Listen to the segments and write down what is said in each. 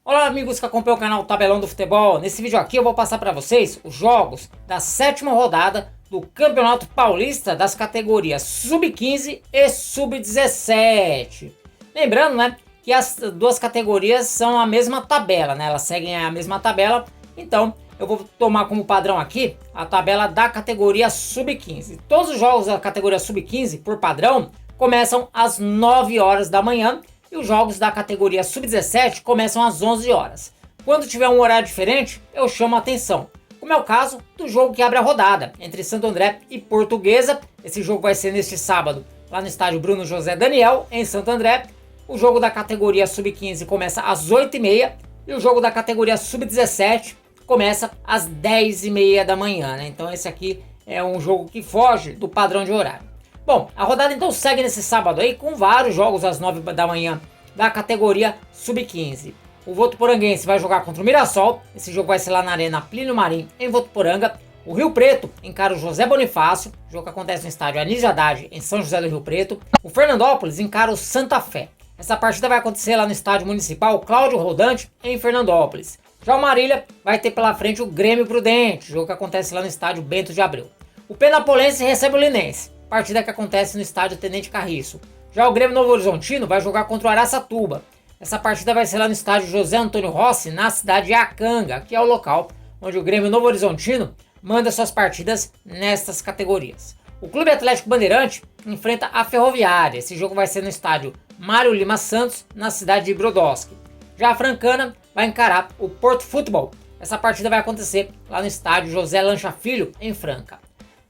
Olá amigos que acompanham o canal Tabelão do Futebol. Nesse vídeo aqui eu vou passar para vocês os jogos da 7ª rodada do Campeonato Paulista das categorias Sub-15 e Sub-17. Lembrando, né, que as duas categorias são a mesma tabela, né? Elas seguem a mesma tabela. Então eu vou tomar como padrão aqui a tabela da categoria Sub-15. Todos os jogos da categoria Sub-15, por padrão, começam às 9 horas da manhã. E os jogos da categoria Sub-17 começam às 11 horas. Quando tiver um horário diferente, eu chamo a atenção. Como é o caso do jogo que abre a rodada, entre Santo André e Portuguesa. Esse jogo vai ser neste sábado, lá no estádio Bruno José Daniel, em Santo André. O jogo da categoria Sub-15 começa às 8h30. E o jogo da categoria Sub-17 começa às 10h30 da manhã, né? Então esse aqui é um jogo que foge do padrão de horário. Bom, a rodada então segue nesse sábado aí com vários jogos às 9 da manhã da categoria Sub-15. O Votuporanguense vai jogar contra o Mirassol. Esse jogo vai ser lá na Arena Plínio Marim, em Votuporanga. O Rio Preto encara o José Bonifácio. O jogo que acontece no estádio Anísio Haddad, em São José do Rio Preto. O Fernandópolis encara o Santa Fé. Essa partida vai acontecer lá no estádio municipal Cláudio Rodante, em Fernandópolis. Já o Marília vai ter pela frente o Grêmio Prudente. O jogo que acontece lá no estádio Bento de Abreu. O Penapolense recebe o Linense. Partida que acontece no estádio Tenente Carriço. Já o Grêmio Novo Horizontino vai jogar contra o Araçatuba. Essa partida vai ser lá no estádio José Antônio Rossi, na cidade de Acanga, que é o local onde o Grêmio Novo Horizontino manda suas partidas nestas categorias. O Clube Atlético Bandeirante enfrenta a Ferroviária. Esse jogo vai ser no estádio Mário Lima Santos, na cidade de Brodowski. Já a Francana vai encarar o Porto Futebol. Essa partida vai acontecer lá no estádio José Lancha Filho, em Franca.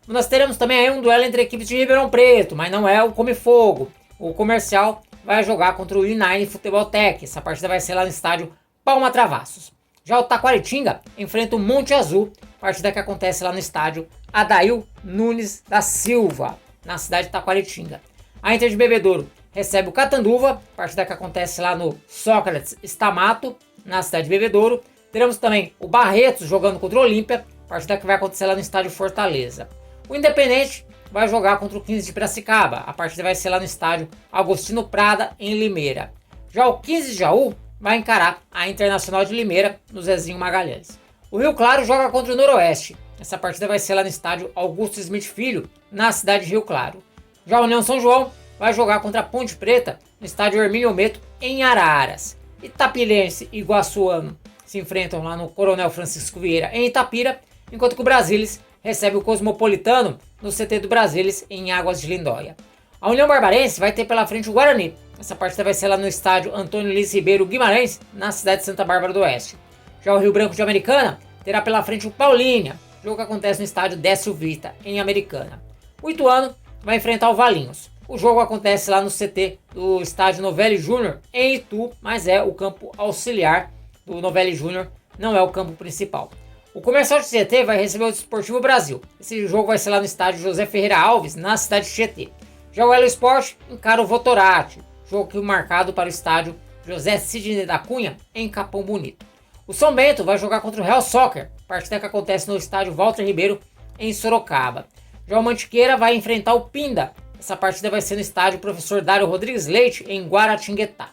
Nós teremos também aí um duelo entre equipes de Ribeirão Preto, mas não é o Come Fogo. O Comercial vai jogar contra o U9 Futebol Tech. Essa partida vai ser lá no estádio Palma Travassos. Já o Taquaritinga enfrenta o Monte Azul, partida que acontece lá no estádio Adail Nunes da Silva, na cidade de Taquaritinga. A Inter de Bebedouro recebe o Catanduva, partida que acontece lá no Sócrates Stamato, na cidade de Bebedouro. Teremos também o Barretos jogando contra o Olímpia, partida que vai acontecer lá no estádio Fortaleza. O Independente vai jogar contra o 15 de Piracicaba. A partida vai ser lá no estádio Agostinho Prada, em Limeira. Já o 15 de Jaú vai encarar a Internacional de Limeira, no Zezinho Magalhães. O Rio Claro joga contra o Noroeste. Essa partida vai ser lá no estádio Augusto Smith Filho, na cidade de Rio Claro. Já a União São João vai jogar contra a Ponte Preta, no estádio Hermínio Meto, em Araras. Itapirense e Iguaçuano se enfrentam lá no Coronel Francisco Vieira, em Itapira, enquanto que o Brasilis recebe o Cosmopolitano no CT do Brasilis, em Águas de Lindóia. A União Barbarense vai ter pela frente o Guarani. Essa partida vai ser lá no estádio Antônio Liz Ribeiro Guimarães, na cidade de Santa Bárbara do Oeste. Já o Rio Branco de Americana terá pela frente o Paulínia, jogo que acontece no estádio Décio Vita, em Americana. O Ituano vai enfrentar o Valinhos. O jogo acontece lá no CT do estádio Novelli Júnior, em Itu, mas é o campo auxiliar do Novelli Júnior, não é o campo principal. O Comercial de Tietê vai receber o Desportivo Brasil. Esse jogo vai ser lá no estádio José Ferreira Alves, na cidade de Tietê. Já o Elo Sport encara o Votorati, jogo que é marcado para o estádio José Sidney da Cunha, em Capão Bonito. O São Bento vai jogar contra o Real Soccer, partida que acontece no estádio Walter Ribeiro, em Sorocaba. Já o Mantiqueira vai enfrentar o Pinda. Essa partida vai ser no estádio Professor Dário Rodrigues Leite, em Guaratinguetá.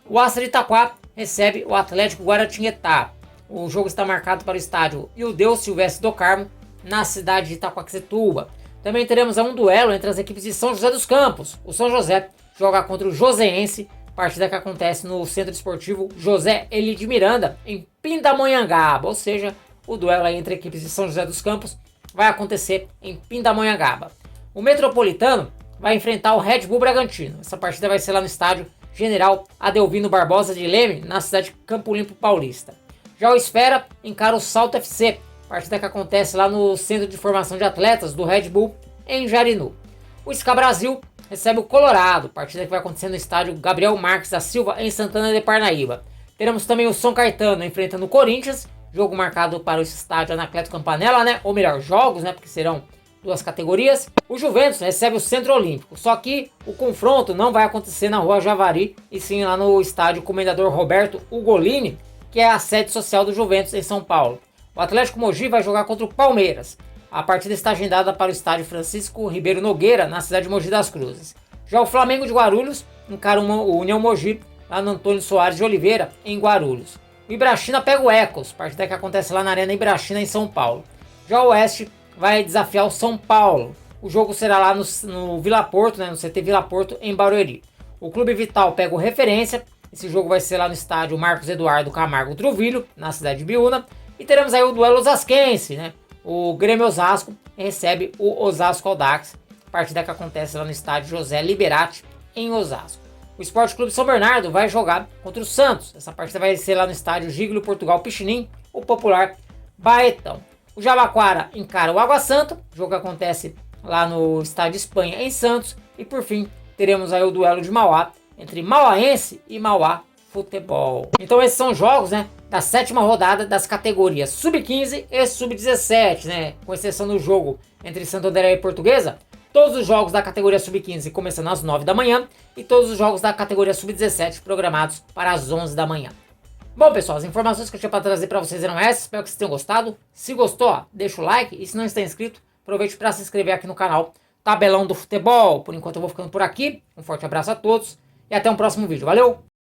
O Astra de Itaquá recebe o Atlético Guaratinguetá. O jogo está marcado para o estádio Ildeus Silvestre do Carmo, na cidade de Itaquaquecetuba. Também teremos um duelo entre as equipes de São José dos Campos. O São José joga contra o Joseense, partida que acontece no Centro Esportivo José Eli de Miranda, em Pindamonhangaba. Ou seja, o duelo aí entre equipes de São José dos Campos vai acontecer em Pindamonhangaba. O Metropolitano vai enfrentar o Red Bull Bragantino. Essa partida vai ser lá no estádio General Adelvino Barbosa de Leme, na cidade de Campo Limpo Paulista. Já o Esfera encara o Salto FC, partida que acontece lá no Centro de Formação de Atletas do Red Bull, em Jarinu. O SCA Brasil recebe o Colorado, partida que vai acontecer no estádio Gabriel Marques da Silva, em Santana de Parnaíba. Teremos também o São Caetano enfrentando o Corinthians, jogo marcado para o estádio Anacleto Campanella, né? Ou melhor, jogos, né? Porque serão duas categorias. O Juventus recebe o Centro Olímpico, só que o confronto não vai acontecer na Rua Javari, e sim lá no estádio Comendador Roberto Ugolini, que é a sede social do Juventus em São Paulo. O Atlético Mogi vai jogar contra o Palmeiras. A partida está agendada para o estádio Francisco Ribeiro Nogueira, na cidade de Mogi das Cruzes. Já o Flamengo de Guarulhos encara o União Mogi lá no Antônio Soares de Oliveira, em Guarulhos. o Ibrachina pega o Ecos, partida que acontece lá na Arena Ibrachina em São Paulo. Já o Oeste vai desafiar o São Paulo. O jogo será lá no Vila Porto, né, no CT Vila Porto, em Barueri. O Clube Vital pega o Referência. Esse jogo vai ser lá no estádio Marcos Eduardo Camargo Truvilho, na cidade de Biúna. E teremos aí o duelo osasquense, né? O Grêmio Osasco recebe o Osasco Audax. Partida que acontece lá no estádio José Liberati, em Osasco. O Sport Clube São Bernardo vai jogar contra o Santos. Essa partida vai ser lá no estádio Giglio Portugal Pichinim, o popular Baetão. O Jabaquara encara o Água Santa. O jogo acontece lá no estádio Espanha, em Santos. E por fim, teremos aí o duelo de Mauá entre Mauaense e Mauá Futebol. Então esses são os jogos, né, da 7ª rodada das categorias Sub-15 e Sub-17, né, com exceção do jogo entre Santo André e Portuguesa. Todos os jogos da categoria Sub-15 começando às 9 da manhã e todos os jogos da categoria Sub-17 programados para as 11 da manhã. Bom, pessoal, as informações que eu tinha para trazer para vocês eram essas. Espero que vocês tenham gostado. Se gostou, ó, deixa o like e se não está inscrito, aproveite para se inscrever aqui no canal Tabelão do Futebol. Por enquanto eu vou ficando por aqui. Um forte abraço a todos e até um próximo vídeo. Valeu!